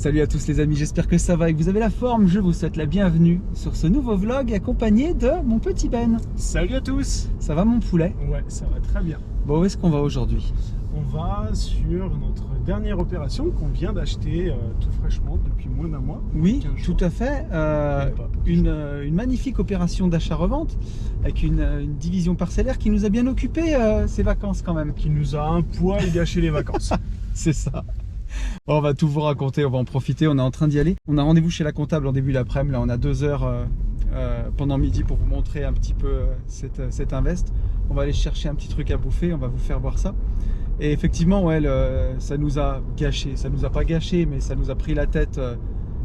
Salut à tous les amis, j'espère que ça va et que vous avez la forme. Je vous souhaite la bienvenue sur ce nouveau vlog accompagné de mon petit Ben. Salut à tous. Ça va mon poulet? Ouais, ça va très bien. Bon, où est-ce qu'on va aujourd'hui? On va sur notre dernière opération qu'on vient d'acheter tout fraîchement depuis moins d'un mois. Oui, 15 jours. tout à fait. Une magnifique opération d'achat-revente avec une division parcellaire qui nous a bien occupé ces vacances quand même. Qui nous a un poil gâché les vacances. C'est ça. Bon, on va tout vous raconter, on va en profiter, on est en train d'y aller. On a rendez-vous chez la comptable en début d'après-midi, là on a 2 heures pendant midi pour vous montrer un petit peu cet invest. On va aller chercher un petit truc à bouffer, on va vous faire voir ça. Et effectivement, ouais, ça nous a gâché, ça nous a pas gâché, mais ça nous a pris la tête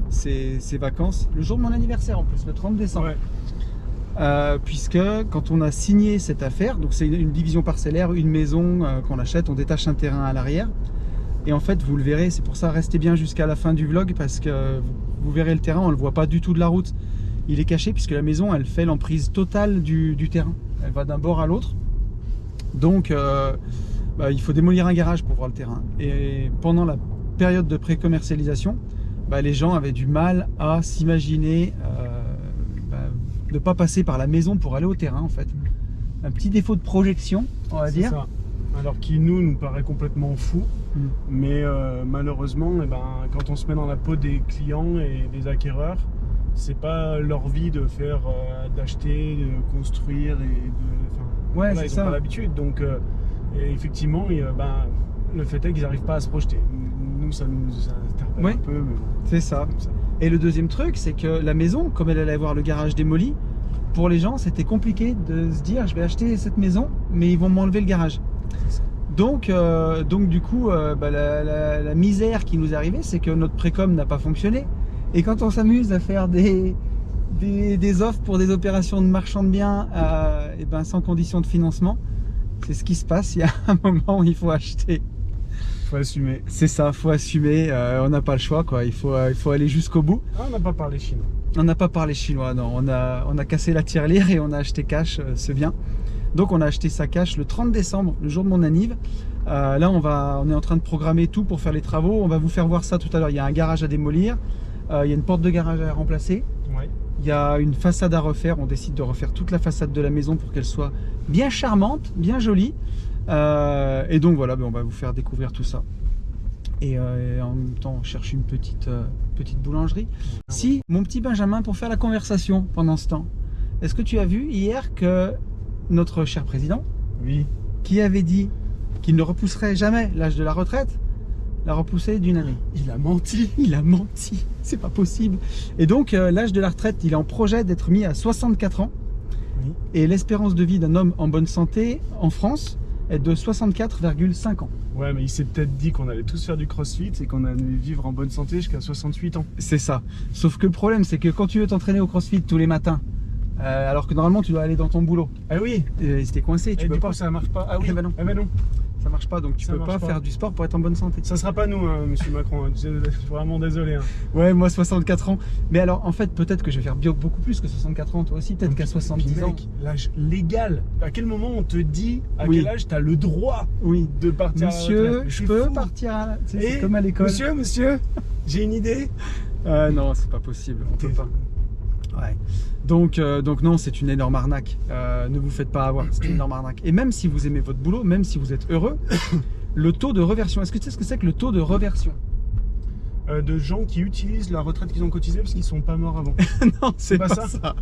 ces vacances. Le jour de mon anniversaire en plus, le 30 décembre. Ouais. Puisque quand on a signé cette affaire, donc c'est une division parcellaire, une maison qu'on achète, on détache un terrain à l'arrière. Et en fait, vous le verrez, c'est pour ça, restez bien jusqu'à la fin du vlog parce que vous verrez le terrain, on ne le voit pas du tout de la route. Il est caché puisque la maison, elle fait l'emprise totale du terrain. Elle va d'un bord à l'autre. Donc, il faut démolir un garage pour voir le terrain. Et pendant la période de pré-commercialisation, les gens avaient du mal à s'imaginer ne pas passer par la maison pour aller au terrain, en fait. Un petit défaut de projection, on va dire. Ça. Alors qui nous paraît complètement fou, mais malheureusement, quand on se met dans la peau des clients et des acquéreurs, c'est pas leur vie de faire, d'acheter, de construire et ouais, ils ça. n'ont pas l'habitude. Donc effectivement, le fait est qu'ils n'arrivent pas à se projeter. Nous, ça nous interpelle un peu. Mais bon, c'est ça. Et le deuxième truc, c'est que la maison, comme elle allait avoir le garage démoli, pour les gens, c'était compliqué de se dire je vais acheter cette maison, mais ils vont m'enlever le garage. Donc du coup, la misère qui nous est arrivée, c'est que notre précom n'a pas fonctionné. Et quand on s'amuse à faire des offres pour des opérations de marchand de biens sans condition de financement, c'est ce qui se passe. Il y a un moment où il faut acheter. Faut assumer. C'est ça, faut assumer. On n'a pas le choix, quoi. Il faut aller jusqu'au bout. Ah, on n'a pas parlé chinois. On n'a pas parlé chinois, non. On a cassé la tirelire et on a acheté cash, c'est bien. Donc on a acheté sa cash le 30 décembre, le jour de mon anniv. Là on est en train de programmer tout pour faire les travaux. On va vous faire voir ça tout à l'heure. Il y a un garage à démolir, il y a une porte de garage à remplacer. Ouais. Il y a une façade à refaire. On décide de refaire toute la façade de la maison pour qu'elle soit bien charmante, bien jolie. Et donc voilà, on va vous faire découvrir tout ça. Et en même temps on cherche une petite boulangerie. Si, mon petit Benjamin, pour faire la conversation pendant ce temps, est-ce que tu as vu hier que notre cher président, oui, qui avait dit qu'il ne repousserait jamais l'âge de la retraite, l'a repoussé d'une année. Il a menti. Il a menti, c'est pas possible. Et donc l'âge de la retraite, il est en projet d'être mis à 64 ans. Oui. Et l'espérance de vie d'un homme en bonne santé en France est de 64,5 ans. Ouais, mais il s'est peut-être dit qu'on allait tous faire du crossfit et qu'on allait vivre en bonne santé jusqu'à 68 ans. C'est ça. Sauf que le problème, c'est que quand tu veux t'entraîner au crossfit tous les matins, alors que normalement tu dois aller dans ton boulot. Ah oui. C'était coincé, tu peux du pas. coup, ça marche pas. Ah oui. Eh ben non. Ah ben non. Ça marche pas, donc tu peux pas faire du sport pour être en bonne santé. Ça sera pas nous, hein, monsieur Macron. Je suis vraiment désolé. Hein. Ouais, moi 64 ans. Mais alors en fait, peut-être que je vais faire beaucoup plus que 64 ans, toi aussi. Peut-être qu'à 70 ans. L'âge légal. À quel moment on te dit à quel âge tu as le droit de partir monsieur, à la retraite? je peux partir à la... C'est comme à l'école. Monsieur, j'ai une idée. Non, c'est pas possible, on peut pas. Ouais. Donc non, c'est une énorme arnaque. Ne vous faites pas avoir, c'est une énorme arnaque. Et même si vous aimez votre boulot, même si vous êtes heureux, le taux de reversion, est-ce que tu sais ce que c'est que le taux de reversion? De gens qui utilisent la retraite qu'ils ont cotisée parce qu'ils sont pas morts avant. Non, c'est pas ça.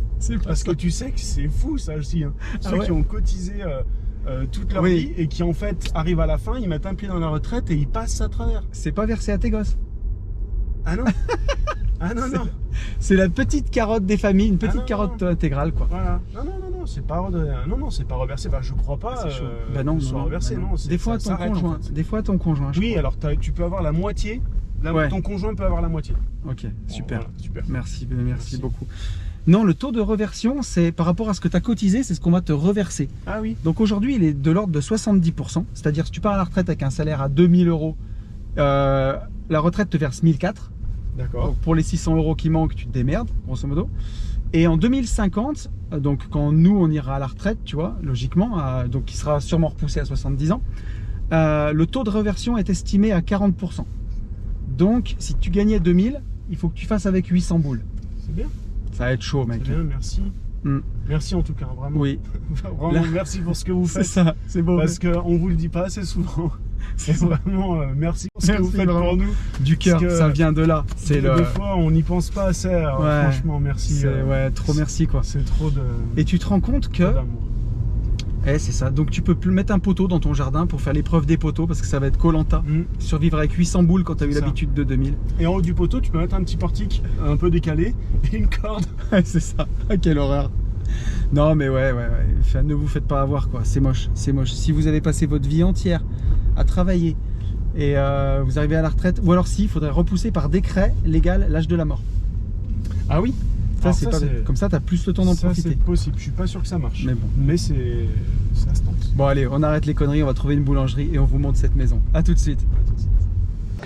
Parce que tu sais que c'est fou ça aussi. Hein. Ceux qui ont cotisé toute leur vie et qui en fait arrivent à la fin, ils mettent un pied dans la retraite et ils passent à travers. C'est pas versé à tes gosses. Ah non. Ah non, non. C'est la petite carotte des familles, une petite carotte intégrale, quoi. Voilà. Non, c'est pas c'est pas reversé. Je crois pas. Non, soit reversé. Non. Des fois ton conjoint. En fait. Des fois ton conjoint. Oui, alors tu peux avoir la moitié. Ton conjoint peut avoir la moitié. Ok, super. Voilà, super. Merci beaucoup. Non, le taux de reversion, c'est par rapport à ce que tu as cotisé, c'est ce qu'on va te reverser. Ah oui. Donc aujourd'hui, il est de l'ordre de 70%. C'est-à-dire, si tu pars à la retraite avec un salaire à 2000 €, la retraite te verse 1004. D'accord. Pour les 600 € qui manquent, tu te démerdes, grosso modo. Et en 2050, donc quand nous on ira à la retraite, tu vois, logiquement, donc qui sera sûrement repoussé à 70 ans, le taux de reversion est estimé à 40%. Donc, si tu gagnais 2000, il faut que tu fasses avec 800 boules. C'est bien. Ça va être chaud, mec. C'est bien, merci. Merci en tout cas, vraiment. Oui. Vraiment, Là, merci pour ce que vous faites. c'est ça, c'est beau. Parce qu'on vous le dit pas assez souvent. C'est vraiment merci pour ce que vous Merci faites vraiment. pour nous. Du cœur, Parce que ça vient de là. C'est des fois, on n'y pense pas assez. Alors, Ouais. franchement, merci. Ouais, trop merci quoi. C'est trop de. Et tu te rends compte que... d'amour. C'est ça. Donc tu peux mettre un poteau dans ton jardin pour faire l'épreuve des poteaux parce que ça va être Koh-Lanta. Survivre avec 800 boules quand tu as eu l'habitude de 2000. Et en haut du poteau, tu peux mettre un petit portique un peu décalé et une corde. C'est ça. Quelle horreur. Non mais ouais. Enfin, ne vous faites pas avoir quoi. C'est moche, c'est moche. Si vous avez passé votre vie entière à travailler et vous arrivez à la retraite, ou alors si, il faudrait repousser par décret légal l'âge de la mort. Ah oui. Ça, c'est pas... Comme ça, tu as plus le temps d'en profiter. C'est possible, je suis pas sûr que ça marche. Mais bon. Mais ça se tente. Bon allez, on arrête les conneries, on va trouver une boulangerie et on vous montre cette maison. A tout de suite.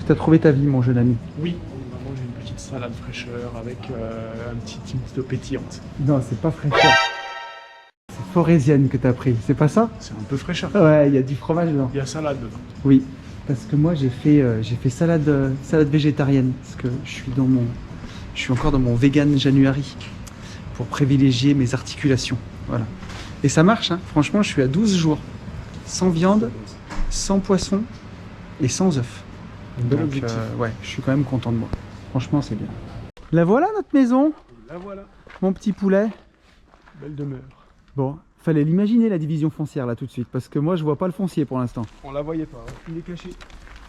Tu as trouvé ta vie, mon jeune ami? Oui, on va manger une petite salade fraîcheur avec un petit mix d'eau pétillante. Non, c'est pas fraîcheur. C'est forésienne que tu as pris, c'est pas ça? C'est un peu fraîcheur. Ouais, il y a du fromage dedans. Il y a salade dedans. Oui, parce que moi j'ai fait salade végétarienne parce que je suis encore dans mon vegan January pour privilégier mes articulations. Voilà. Et ça marche, hein. Franchement, je suis à 12 jours. Sans viande, sans poisson et sans œufs. Un bel objectif. Ouais, je suis quand même content de moi. Franchement, c'est bien. La voilà notre maison, La voilà. mon petit poulet. Belle demeure. Bon, fallait l'imaginer la division foncière là tout de suite parce que moi je vois pas le foncier pour l'instant. On la voyait pas. Il est caché.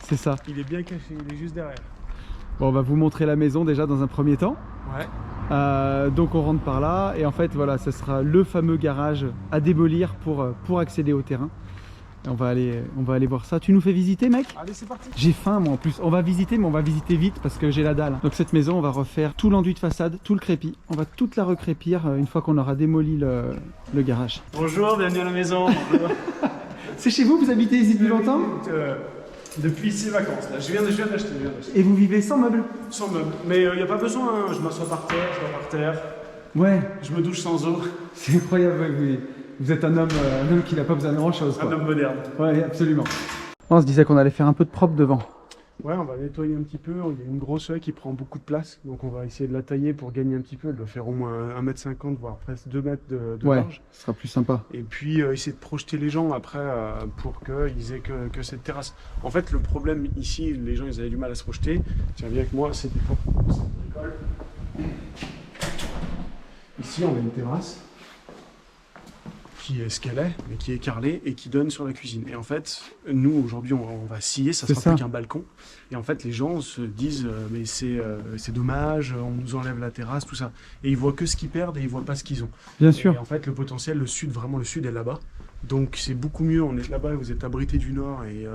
C'est ça. Il est bien caché, il est juste derrière. Bon, on va vous montrer la maison déjà dans un premier temps. Ouais. Donc on rentre par là et en fait voilà, ce sera le fameux garage à démolir pour accéder au terrain. Et on va aller voir ça. Tu nous fais visiter, mec? Allez, c'est parti. J'ai faim moi en plus. On va visiter, mais on va visiter vite parce que j'ai la dalle. Donc cette maison, on va refaire tout l'enduit de façade, tout le crépi. On va toute la recrépir une fois qu'on aura démoli le garage. Bonjour, bienvenue à la maison. C'est chez vous habitez ici depuis longtemps? Depuis ces vacances, là. Je viens d'acheter. Et vous vivez sans meubles? Sans meubles. Mais il n'y a pas besoin, hein. Je m'assois par terre, je dors par terre. Ouais. Je me douche sans eau. C'est incroyable, ouais, vous êtes un homme qui n'a pas besoin de grand chose. Un homme moderne. Ouais, absolument. On se disait qu'on allait faire un peu de propre devant. Ouais, on va nettoyer un petit peu. Il y a une grosse haie qui prend beaucoup de place. Donc on va essayer de la tailler pour gagner un petit peu. Elle doit faire au moins 1,50 m, voire presque 2 mètres de ouais, large. Ce sera plus sympa. Et puis essayer de projeter les gens après pour qu'ils aient que cette terrasse. En fait, le problème ici, les gens ils avaient du mal à se projeter. Tiens, viens avec moi, c'était pour l'école. Ici, on a une terrasse qui est ce qu'elle est, mais qui est carrelée et qui donne sur la cuisine. Et en fait, nous, aujourd'hui, on va scier, ça sera plus qu'un balcon. Et en fait, les gens se disent mais c'est dommage, on nous enlève la terrasse, tout ça. Et ils voient que ce qu'ils perdent et ils voient pas ce qu'ils ont. Bien sûr. Et en fait, le potentiel, le sud est là-bas. Donc c'est beaucoup mieux, on est là-bas, vous êtes abrité du nord et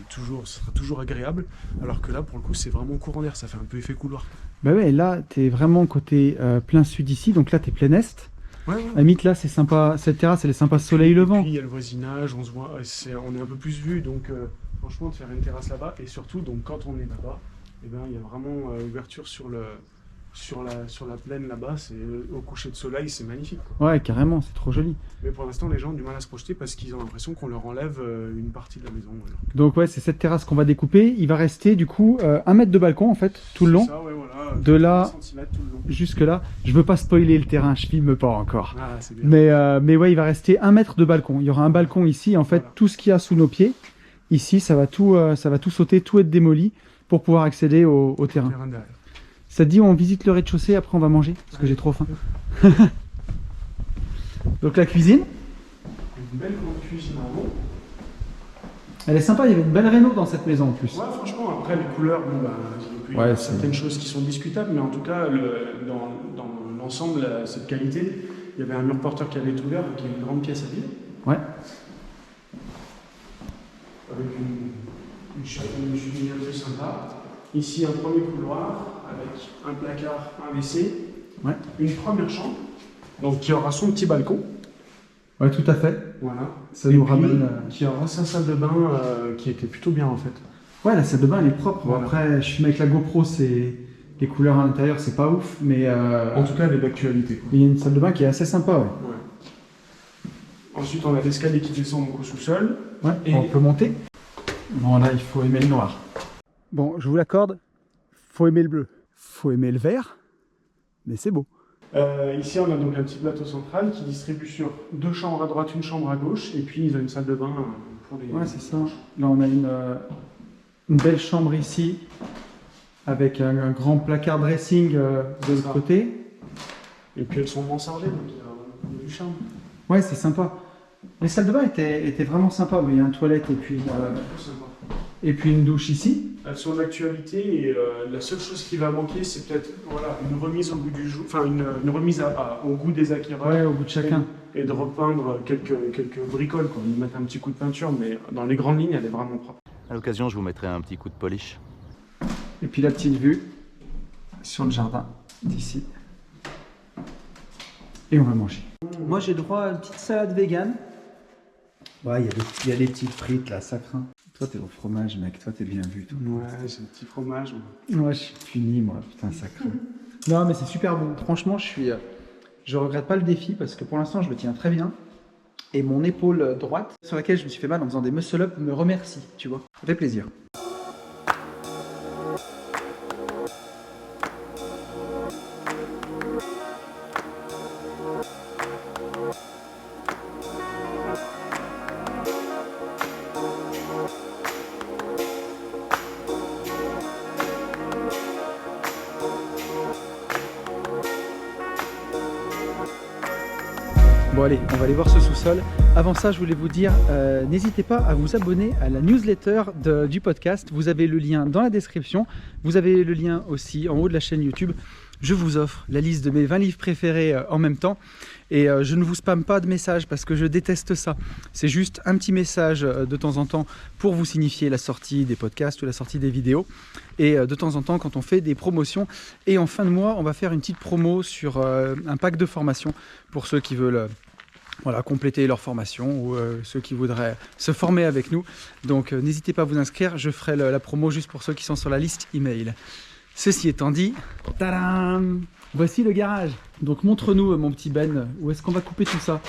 ce sera toujours agréable. Alors que là, pour le coup, c'est vraiment courant d'air, ça fait un peu effet couloir. Bah ouais, là, t'es vraiment côté plein sud ici, donc là, t'es plein est. Ouais. À limite, là, c'est sympa, cette terrasse, elle est sympa soleil levant. Et puis il y a le voisinage, on se voit, on est un peu plus vu, donc franchement, de faire une terrasse là-bas, et surtout, donc quand on est là-bas, eh ben, il y a vraiment ouverture sur la plaine là-bas, c'est au coucher de soleil, c'est magnifique, quoi. Ouais, carrément, c'est trop joli. Mais pour l'instant, les gens ont du mal à se projeter parce qu'ils ont l'impression qu'on leur enlève une partie de la maison. Donc ouais, c'est cette terrasse qu'on va découper. Il va rester du coup 1 mètre de balcon en fait, tout le long. Ça, ouais, voilà, de là tout le long. Jusque là. Je veux pas spoiler le terrain, je filme pas encore. Ah, c'est bien. Mais ouais, il va rester 1 mètre de balcon. Il y aura un balcon ici. En fait, voilà. Tout ce qu'il y a sous nos pieds, ici, ça va tout sauter, tout être démoli pour pouvoir accéder au terrain. Ça te dit, on visite le rez-de-chaussée, après on va manger, parce que j'ai trop faim. Donc la cuisine. Une belle grande cuisine en haut. Elle est sympa, il y avait une belle réno dans cette maison en plus. Ouais, franchement, après les couleurs, il y a certaines choses qui sont discutables, mais en tout cas, dans l'ensemble, cette qualité, il y avait un mur porteur qui avait été ouvert, donc il y a une grande pièce à vide. Ouais. Avec une cheminée un peu sympa. Ici, un premier couloir avec un placard, un WC, une première chambre, donc qui aura son petit balcon. Ouais, tout à fait. Voilà. Ça nous ramène. Qui aura sa salle de bain qui était plutôt bien en fait. Ouais, la salle de bain elle est propre. Voilà. Après, je suis avec la GoPro, les couleurs à l'intérieur, c'est pas ouf, mais. En tout cas, elle est d'actualité. Il y a une salle de bain qui est assez sympa, ouais. Ensuite, on a l'escalier qui descend au sous-sol. Ouais, et on peut monter. Bon, là, il faut aimer le noir. Bon, je vous l'accorde, Faut aimer le bleu. Faut aimer le vert. Mais c'est beau. Ici, on a donc un petit plateau central qui distribue sur 2 chambres à droite, une chambre à gauche, et puis ils ont une salle de bain pour les... Ouais, c'est ça. Là, on a une belle chambre ici, avec un grand placard dressing de l'autre côté. Et puis elles sont mansardées, donc il y a du charme. Ouais, c'est sympa. Les salles de bain étaient vraiment sympas. Il y a une toilette et puis une douche ici. Elles sont d'actualité et la seule chose qui va manquer, c'est peut-être une remise au goût du jour, enfin une remise au goût des acquéreurs. Ouais, au goût de chacun. Et de repeindre quelques bricoles, quoi. Ils mettent un petit coup de peinture, mais dans les grandes lignes, elle est vraiment propre. À l'occasion, je vous mettrai un petit coup de polish. Et puis la petite vue sur le jardin d'ici. Et on va manger. Moi, j'ai droit à une petite salade vegan. Ouais, il y a des petites frites là, ça craint. Toi, t'es au fromage, mec. Toi, t'es bien vu. Toi. Ouais, c'est un petit fromage. Ouais, je suis puni, moi. Putain, ça craint. Non, mais c'est super bon. Franchement, je regrette pas le défi parce que pour l'instant, je le tiens très bien. Et mon épaule droite, sur laquelle je me suis fait mal en faisant des muscle-up, me remercie, tu vois. Ça fait plaisir. Bon allez, on va aller voir ce sous-sol. Avant ça, je voulais vous dire, n'hésitez pas à vous abonner à la newsletter du podcast. Vous avez le lien dans la description. Vous avez le lien aussi en haut de la chaîne YouTube. Je vous offre la liste de mes 20 livres préférés en même temps. Et je ne vous spamme pas de messages parce que je déteste ça. C'est juste un petit message de temps en temps pour vous signifier la sortie des podcasts ou la sortie des vidéos. Et de temps en temps, quand on fait des promotions. Et en fin de mois, on va faire une petite promo sur un pack de formation pour ceux qui veulent... compléter leur formation ou ceux qui voudraient se former avec nous. Donc n'hésitez pas à vous inscrire, je ferai la promo juste pour ceux qui sont sur la liste email. Ceci étant dit, tadam, voici le garage. Donc montre-nous mon petit Ben, où est-ce qu'on va couper tout ça?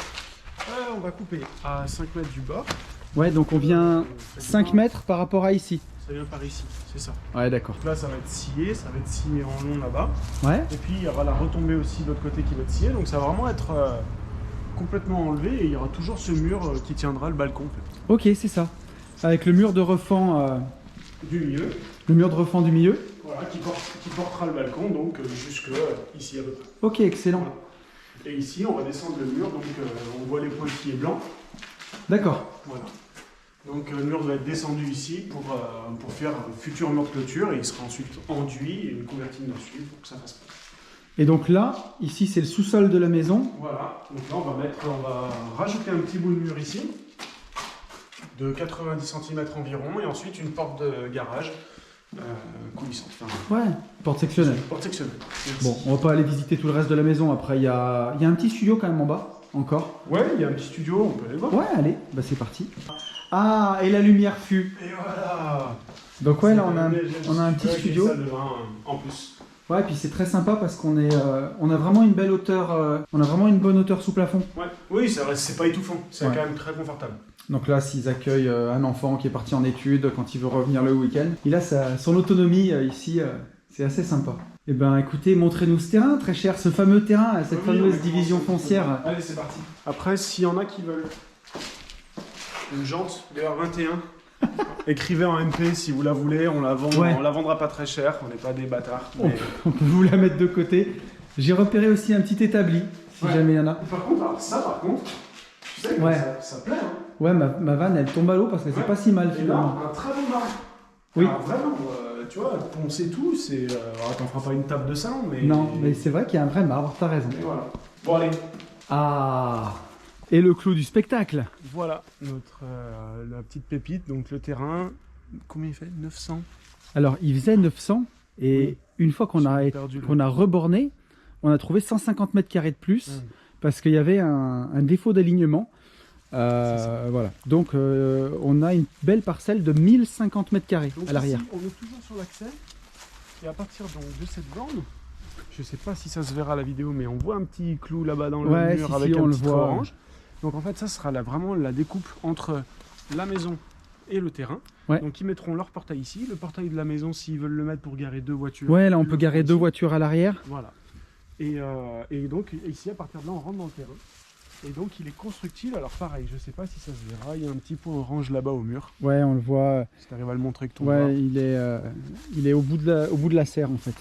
On va couper à 5 mètres du bord. Ouais, donc on vient 5 mètres par rapport à ici. Ça vient par ici, c'est ça. Ouais, d'accord. Donc là, ça va être scié en long là-bas. Ouais. Et puis il y aura la retombée aussi de l'autre côté qui va être sciée. Donc ça va vraiment être... complètement enlevé et il y aura toujours ce mur qui tiendra le balcon en fait. Ok, c'est ça. Avec le mur de refend du milieu. Le mur de refend du milieu. Voilà, qui portera le balcon donc jusque ici à peu près. Ok, excellent. Voilà. Et ici on va descendre le mur donc on voit les pointillés blancs. D'accord. Voilà. Donc le mur va être descendu ici pour faire un futur mur de clôture et il sera ensuite enduit et une couvertine dessus pour que ça fasse pas. Et donc là, ici c'est le sous-sol de la maison. Voilà, donc là on va rajouter un petit bout de mur ici, de 90 cm environ, et ensuite une porte de garage coulissante. Ouais, porte sectionnelle. Porte sectionnelle. Bon, on va pas aller visiter tout le reste de la maison. Après, il y a un petit studio quand même en bas, encore. Ouais, il y a un petit studio, on peut aller voir. Ouais, allez, bah c'est parti. Ah, et la lumière fut. Et voilà. Donc ouais, là on a un petit studio. Salle de bain en plus. Ouais, et puis c'est très sympa parce qu'on a vraiment une belle hauteur, on a vraiment une bonne hauteur sous plafond. Ouais. Oui, c'est pas étouffant, c'est quand même très confortable. Donc là, s'ils accueillent un enfant qui est parti en études, quand il veut revenir le week-end, il a son autonomie ici, c'est assez sympa. Eh ben écoutez, montrez-nous ce terrain, très cher, ce fameux terrain, cette fameuse division foncière. Allez, c'est parti. Après, s'il y en a qui veulent une jante DR21, écrivez en MP si vous la voulez, on la vendra pas très cher, on n'est pas des bâtards. Mais... On peut vous la mettre de côté. J'ai repéré aussi un petit établi, si jamais il y en a. Par contre, tu sais que ça plaît. Hein. Ouais, ma vanne elle tombe à l'eau parce que c'est pas si mal finalement. Et là, un très bon marbre. Oui. Alors, vraiment, tu vois, poncer tout, c'est. T'en feras pas une table de salon, mais. Non, mais c'est vrai qu'il y a un vrai marbre, t'as raison. Et voilà. Bon, allez. Ah. Et le clou du spectacle. Voilà, la petite pépite, donc le terrain, combien il fait? 900. Alors, il faisait 900, et une fois qu'on a reborné, on a trouvé 150 mètres carrés de plus, parce qu'il y avait un défaut d'alignement. Voilà. Donc, on a une belle parcelle de 1050 mètres carrés à l'arrière. On est toujours sur l'accès, et à partir de cette borne, je sais pas si ça se verra à la vidéo, mais on voit un petit clou là-bas dans le mur avec un petit trait orange. Donc en fait, ça sera vraiment la découpe entre la maison et le terrain. Ouais. Donc ils mettront leur portail ici, le portail de la maison s'ils veulent le mettre pour garer 2 voitures. Ouais, là on ils peut le garer font 2 ici. voitures à l'arrière. Voilà. Et donc ici à partir de là on rentre dans le terrain. Et donc il est constructible, alors pareil, je sais pas si ça se verra, il y a un petit point orange là-bas au mur. Ouais, on le voit. Si tu arrives à le montrer avec ton bras. Ouais, il est au bout de la serre en fait.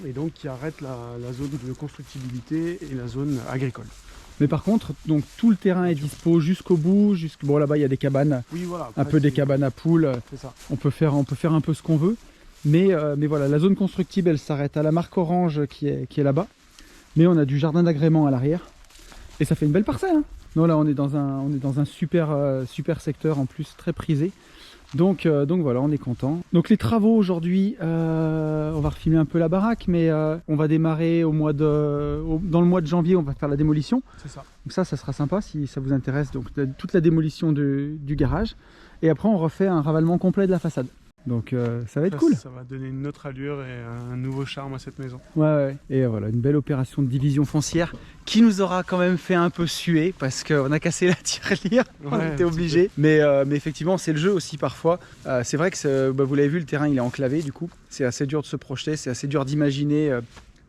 Et donc qui arrête la zone de constructibilité et la zone agricole. Mais par contre, donc tout le terrain est dispo jusqu'au bout. Bon, là-bas il y a des cabanes, Oui voilà. un après, peu des c'est- cabanes à poules. C'est ça. On peut faire un peu ce qu'on veut. Mais voilà, la zone constructible, elle s'arrête à la marque orange qui est là-bas. Mais on a du jardin d'agrément à l'arrière. Et ça fait une belle parcelle. Hein. Non, là on est dans un super secteur en plus, très prisé. Donc voilà, on est content. Donc les travaux aujourd'hui, on va refilmer un peu la baraque, mais on va démarrer dans le mois de janvier, on va faire la démolition. C'est ça. Donc ça sera sympa si ça vous intéresse. Donc toute la démolition du garage. Et après on refait un ravalement complet de la façade. Donc ça va être cool. Ça va donner une autre allure et un nouveau charme à cette maison. Ouais. Et voilà, une belle opération de division foncière qui nous aura quand même fait un peu suer parce qu'on a cassé la tirelire, on Ouais, était un obligé. Mais effectivement, c'est le jeu aussi parfois. C'est vrai que vous l'avez vu, le terrain il est enclavé du coup. C'est assez dur de se projeter, c'est assez dur d'imaginer.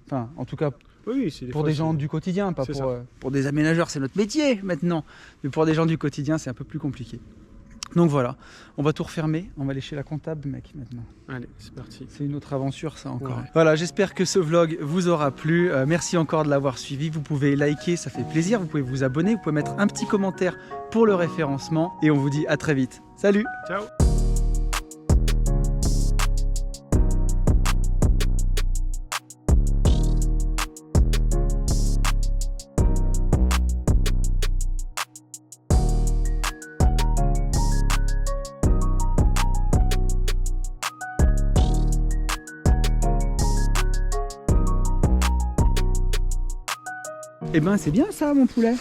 Enfin, en tout cas Oui, c'est pour des gens du quotidien, pas c'est pour des aménageurs, c'est notre métier maintenant. Mais pour des gens du quotidien, c'est un peu plus compliqué. Donc voilà, on va tout refermer, on va aller chez la comptable mec maintenant. Allez, c'est parti. C'est une autre aventure ça encore. Ouais. Voilà, j'espère que ce vlog vous aura plu. Merci encore de l'avoir suivi. Vous pouvez liker, ça fait plaisir. Vous pouvez vous abonner, vous pouvez mettre un petit commentaire pour le référencement. Et on vous dit à très vite. Salut! Ciao. Eh ben c'est bien ça mon poulet.